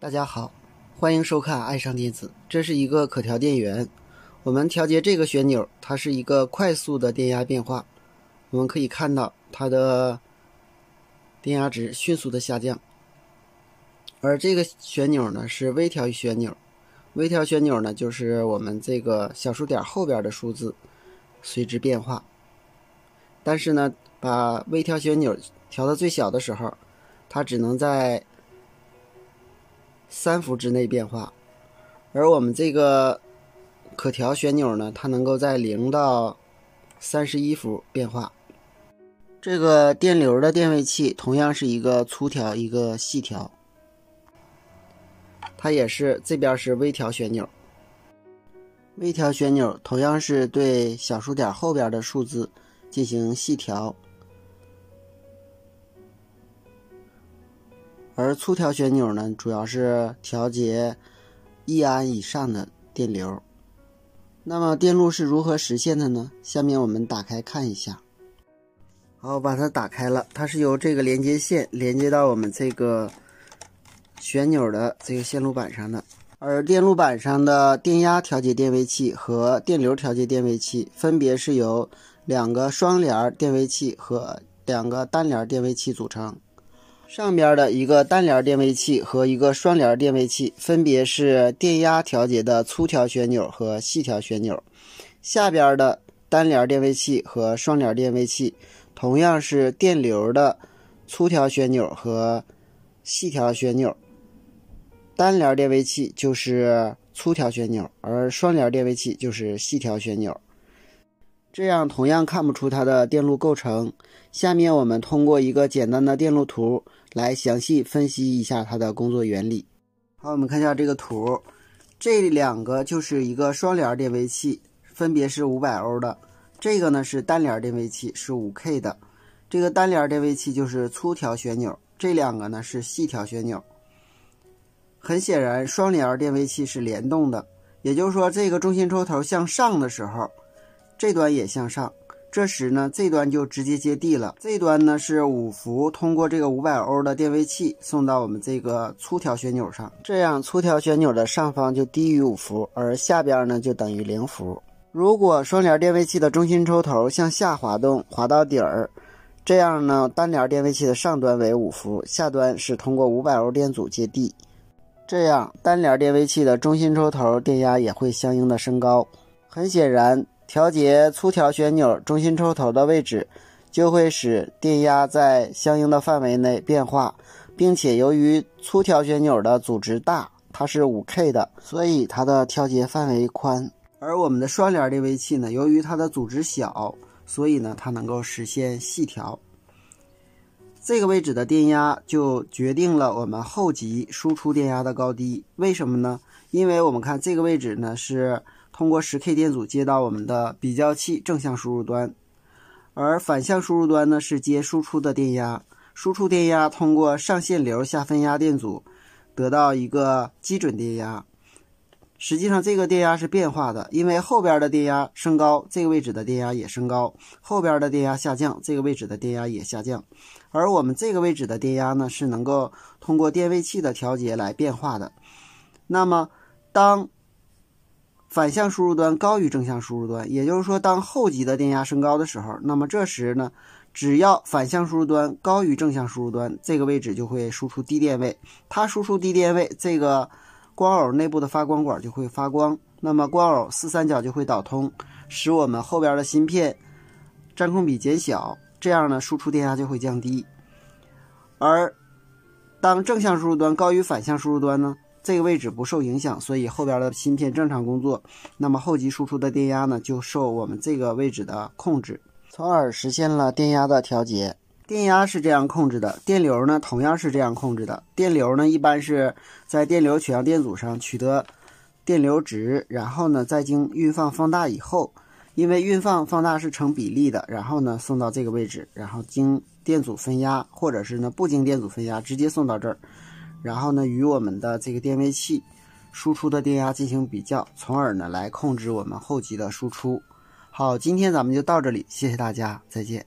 大家好，欢迎收看爱上电子。这是一个可调电源，我们调节这个旋钮，它是一个快速的电压变化。我们可以看到它的电压值迅速的下降。而这个旋钮呢是微调旋钮，微调旋钮呢就是我们这个小数点后边的数字随之变化。但是呢，把微调旋钮调到最小的时候，它只能在3伏之内变化，而我们这个可调旋钮呢，它能够在0到31伏变化。这个电流的电位器同样是一个粗调一个细调，它也是这边是微调旋钮。微调旋钮同样是对小数点后边的数字进行细调，而粗调旋钮呢，主要是调节1安以上的电流。那么电路是如何实现的呢？下面我们打开看一下。好，把它打开了，它是由这个连接线连接到我们这个旋钮的这个线路板上的。而电路板上的电压调节电位器和电流调节电位器分别是由2个双联电位器和2个单联电位器组成。上边的一个单联电位器和一个双联电位器分别是电压调节的粗调旋钮和细调旋钮，下边的单联电位器和双联电位器同样是电流的粗调旋钮和细调旋钮，单联电位器就是粗调旋钮，而双联电位器就是细调旋钮。这样同样看不出它的电路构成。下面我们通过一个简单的电路图来详细分析一下它的工作原理。好，我们看一下这个图，这2个就是一个双联电位器，分别是500欧的，这个呢是单联电位器，是 5K 的。这个单联电位器就是粗调旋钮，这2个呢是细调旋钮。很显然双联电位器是联动的，也就是说这个中心抽头向上的时候，这端也向上，这时呢这端就直接接地了。这端呢是5伏通过这个500欧的电位器送到我们这个粗调旋钮上，这样粗调旋钮的上方就低于5伏，而下边呢就等于0伏。如果双联电位器的中心抽头向下滑动，滑到底儿，这样呢单联电位器的上端为5伏，下端是通过500欧电阻接地，这样单联电位器的中心抽头电压也会相应的升高。很显然，调节粗调旋钮中心抽头的位置就会使电压在相应的范围内变化，并且由于粗调旋钮的阻值大，它是 5K 的，所以它的调节范围宽。而我们的双联电位器呢，由于它的阻值小，所以呢它能够实现细调。这个位置的电压就决定了我们后级输出电压的高低。为什么呢？因为我们看这个位置呢是通过 10K 电阻接到我们的比较器正向输入端，而反向输入端呢是接输出的电压，输出电压通过上限流下分压电阻得到一个基准电压。实际上这个电压是变化的，因为后边的电压升高，这个位置的电压也升高，后边的电压下降，这个位置的电压也下降。而我们这个位置的电压呢是能够通过电位器的调节来变化的。那么当反向输入端高于正向输入端，也就是说当后级的电压升高的时候，那么这时呢只要反向输入端高于正向输入端，这个位置就会输出低电位，它输出低电位，这个光偶内部的发光管就会发光，那么光偶4三角就会导通，使我们后边的芯片占空比减小，这样呢输出电压就会降低。而当正向输入端高于反向输入端呢，这个位置不受影响，所以后边的芯片正常工作，那么后级输出的电压呢就受我们这个位置的控制，从而实现了电压的调节。电压是这样控制的，电流呢同样是这样控制的。电流呢一般是在电流取样电阻上取得电流值，然后呢再经运放放大以后，因为运放放大是成比例的，然后呢送到这个位置，然后经电阻分压，或者是呢不经电阻分压直接送到这儿，然后呢与我们的这个电位器输出的电压进行比较，从而呢来控制我们后级的输出。好，今天咱们就到这里，谢谢大家，再见。